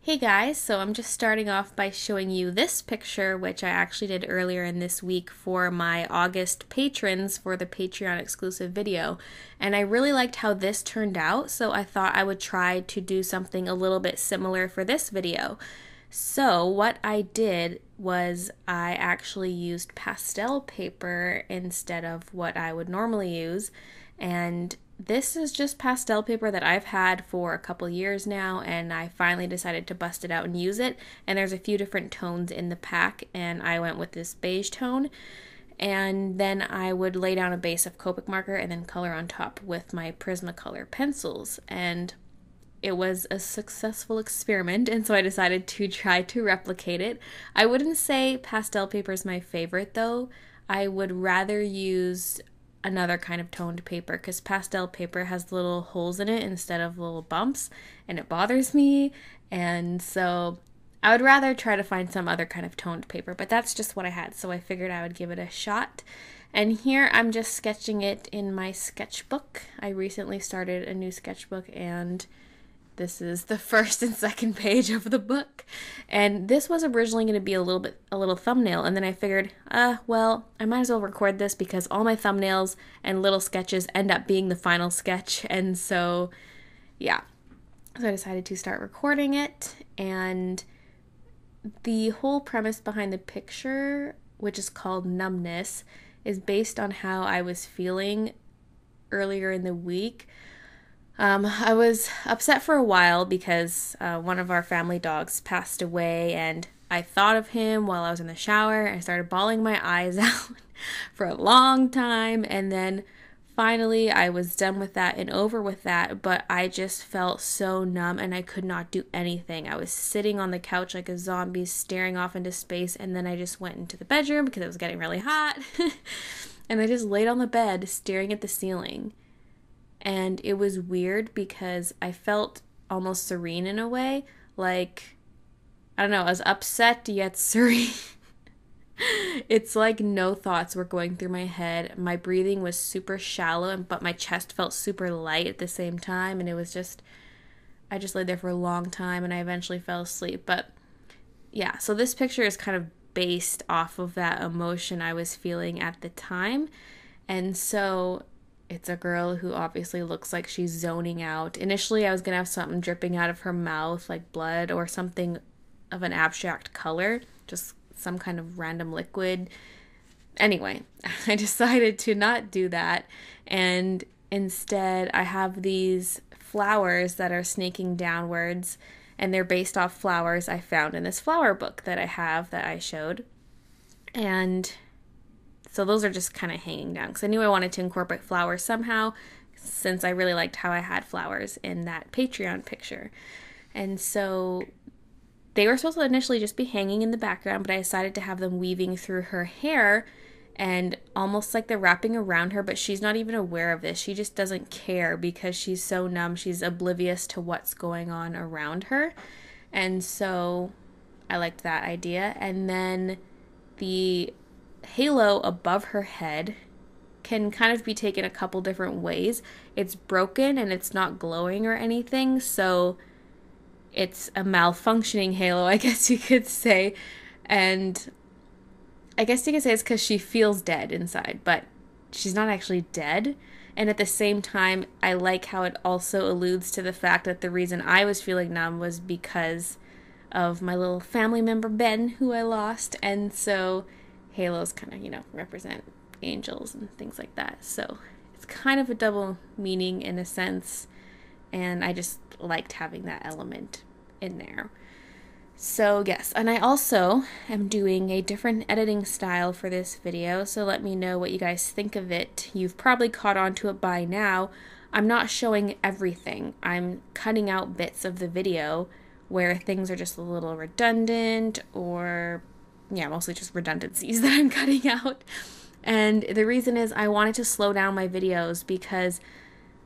Hey guys, so I'm just starting off by showing you this picture, which I actually did earlier in this week for my August patrons for the Patreon exclusive video. And I really liked how this turned out, so I thought I would try to do something a little bit similar for this video. So what I did was I actually used pastel paper instead of what I would normally use, and this is just pastel paper that I've had for a couple years now, and I finally decided to bust it out and use it. And there's a few different tones in the pack, and I went with this beige tone. And then I would lay down a base of Copic marker and then color on top with my Prismacolor pencils. And it was a successful experiment, and so I decided to try to replicate it. I wouldn't say pastel paper is my favorite though. I would rather use another kind of toned paper because pastel paper has little holes in it instead of little bumps, and it bothers me, and so I would rather try to find some other kind of toned paper, but that's just what I had, so I figured I would give it a shot. And here I'm just sketching it in my sketchbook. I recently started a new sketchbook, and this is the first and second page of the book. And this was originally going to be a little thumbnail, and then I figured, well, I might as well record this because all my thumbnails and little sketches end up being the final sketch. And so, yeah. So I decided to start recording it, and the whole premise behind the picture, which is called Numbness, is based on how I was feeling earlier in the week. I was upset for a while because one of our family dogs passed away, and I thought of him while I was in the shower. I started bawling my eyes out for a long time, and then finally I was done with that and over with that, but I just felt so numb and I could not do anything. I was sitting on the couch like a zombie staring off into space, and then I just went into the bedroom because it was getting really hot and I just laid on the bed staring at the ceiling. And it was weird because I felt almost serene in a way. Like, I don't know, I was upset yet serene. It's like no thoughts were going through my head. My breathing was super shallow, but my chest felt super light at the same time. And it was just, I just laid there for a long time and I eventually fell asleep. But yeah, so this picture is kind of based off of that emotion I was feeling at the time. And so it's a girl who obviously looks like she's zoning out. Initially, I was going to have something dripping out of her mouth, like blood or something of an abstract color, just some kind of random liquid. Anyway, I decided to not do that, and instead I have these flowers that are snaking downwards, and they're based off flowers I found in this flower book that I have that I showed. And so those are just kind of hanging down because I knew I wanted to incorporate flowers somehow since I really liked how I had flowers in that Patreon picture. And so they were supposed to initially just be hanging in the background, but I decided to have them weaving through her hair and almost like they're wrapping around her, but she's not even aware of this. She just doesn't care because she's so numb. She's oblivious to what's going on around her. And so I liked that idea. And then the halo above her head can kind of be taken a couple different ways. It's broken and it's not glowing or anything, so it's a malfunctioning halo, I guess you could say. And I guess you could say it's because she feels dead inside, but she's not actually dead. And at the same time, I like how it also alludes to the fact that the reason I was feeling numb was because of my little family member Ben, who I lost. And so halos kind of, represent angels and things like that. So it's kind of a double meaning in a sense, and I just liked having that element in there. So yes, and I also am doing a different editing style for this video, so let me know what you guys think of it. You've probably caught on to it by now. I'm not showing everything. I'm cutting out bits of the video where things are just a little redundant, or mostly just redundancies that I'm cutting out. And the reason is I wanted to slow down my videos because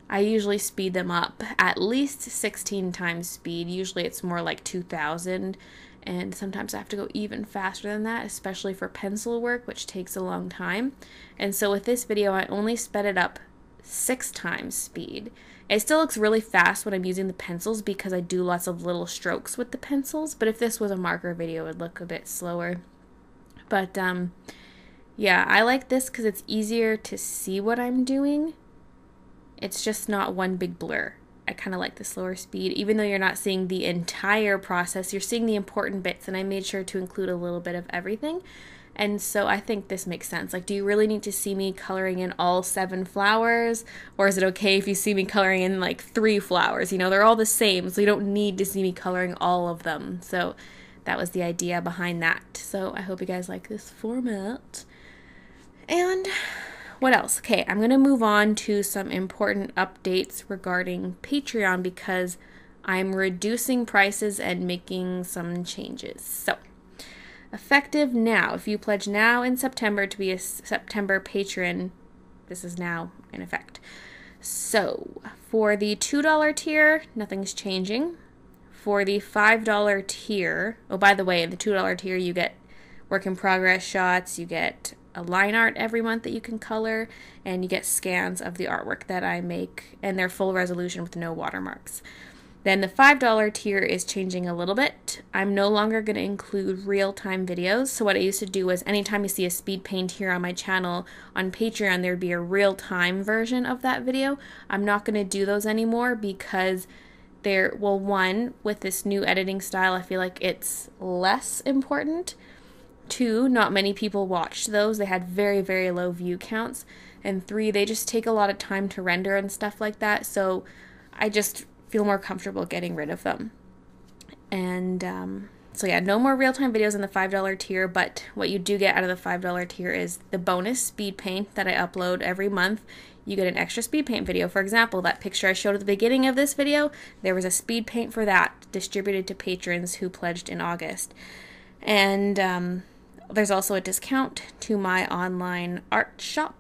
I usually speed them up at least 16 times speed. Usually it's more like 2,000, and sometimes I have to go even faster than that, especially for pencil work, which takes a long time. And so with this video, I only sped it up 6 times speed. It still looks really fast when I'm using the pencils because I do lots of little strokes with the pencils, but if this was a marker video, it would look a bit slower. But yeah, I like this because it's easier to see what I'm doing. It's just not one big blur. I kind of like the slower speed. Even though you're not seeing the entire process, you're seeing the important bits, and I made sure to include a little bit of everything. And so I think this makes sense. Like, do you really need to see me coloring in all 7 flowers? Or is it okay if you see me coloring in like 3 flowers? You know, they're all the same, so you don't need to see me coloring all of them. So that was the idea behind that. So I hope you guys like this format. And what else? Okay, I'm going to move on to some important updates regarding Patreon because I'm reducing prices and making some changes. So effective now, if you pledge now in September to be a September patron, this is now in effect. So for the $2 tier, nothing's changing. For the $5 tier, oh, by the way, in the $2 tier, you get work in progress shots, you get a line art every month that you can color, and you get scans of the artwork that I make, and they're full resolution with no watermarks. Then the $5 tier is changing a little bit. I'm no longer going to include real-time videos. So what I used to do was anytime you see a speed paint here on my channel on Patreon, there'd be a real-time version of that video. I'm not going to do those anymore because they're, well, one, with this new editing style, I feel like it's less important. 2, not many people watched those. They had very, very low view counts. And 3, they just take a lot of time to render and stuff like that. So I just feel more comfortable getting rid of them. And so yeah, no more real-time videos in the $5 tier, but what you do get out of the $5 tier is the bonus speed paint that I upload every month. You get an extra speed paint video. For example, that picture I showed at the beginning of this video, there was a speed paint for that distributed to patrons who pledged in August. And there's also a discount to my online art shop.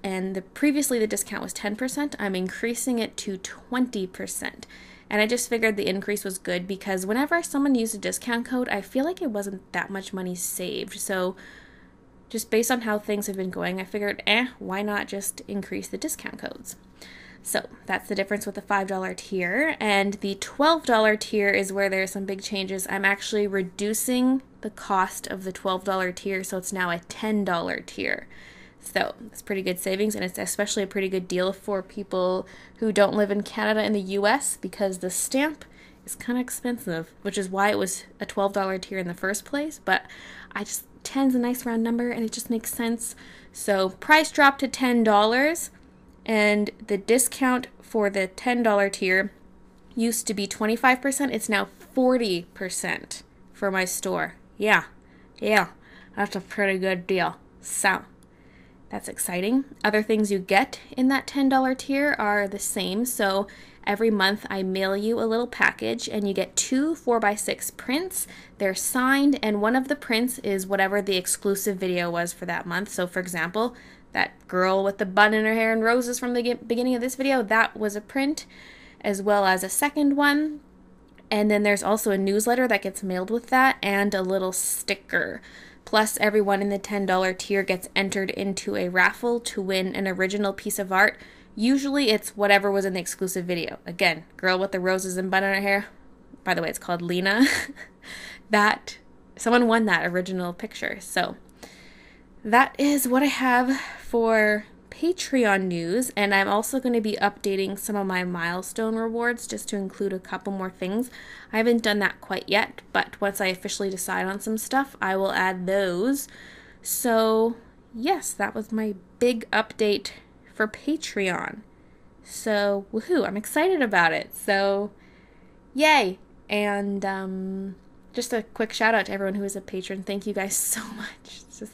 And previously the discount was 10%. I'm increasing it to 20%. And I just figured the increase was good because whenever someone used a discount code, I feel like it wasn't that much money saved. So just based on how things have been going, I figured, why not just increase the discount codes? So that's the difference with the $5 tier. And the $12 tier is where there are some big changes. I'm actually reducing the cost of the $12 tier, so it's now a $10 tier. So it's pretty good savings, and it's especially a pretty good deal for people who don't live in Canada and the US because the stamp is kind of expensive, which is why it was a $12 tier in the first place. But 10's a nice round number, and it just makes sense. So price dropped to $10, and the discount for the $10 tier used to be 25%. It's now 40% for my store. Yeah, that's a pretty good deal. So that's exciting. Other things you get in that $10 tier are the same. So every month I mail you a little package and you get 2 4x6 prints. They're signed, and one of the prints is whatever the exclusive video was for that month. So for example, that girl with the bun in her hair and roses from the beginning of this video, that was a print, as well as a second one. And then there's also a newsletter that gets mailed with that and a little sticker. Plus, everyone in the $10 tier gets entered into a raffle to win an original piece of art. Usually it's whatever was in the exclusive video. Again, girl with the roses and bun in her hair. By the way, it's called Lena. That someone won that original picture. So that is what I have for Patreon news, and I'm also going to be updating some of my milestone rewards just to include a couple more things. I haven't done that quite yet, but once I officially decide on some stuff, I will add those. So yes, that was my big update for Patreon. So woohoo, I'm excited about it. So yay. And just a quick shout out to everyone who is a patron. Thank you guys so much. It's just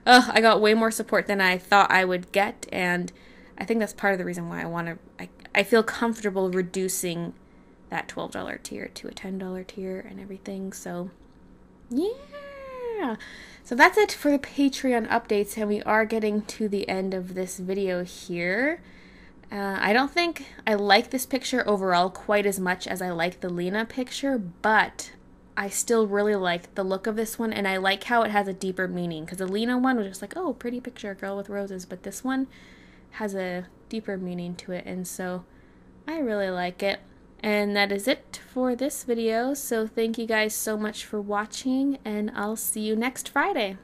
I got way more support than I thought I would get, and I think that's part of the reason why I feel comfortable reducing that $12 tier to a $10 tier and everything. So yeah, so that's it for the Patreon updates, and we are getting to the end of this video here. I don't think I like this picture overall quite as much as I like the Lena picture, but I still really like the look of this one, and I like how it has a deeper meaning, because the Lena one was just like, oh, pretty picture, girl with roses, but this one has a deeper meaning to it, and so I really like it. And that is it for this video, so thank you guys so much for watching, and I'll see you next Friday.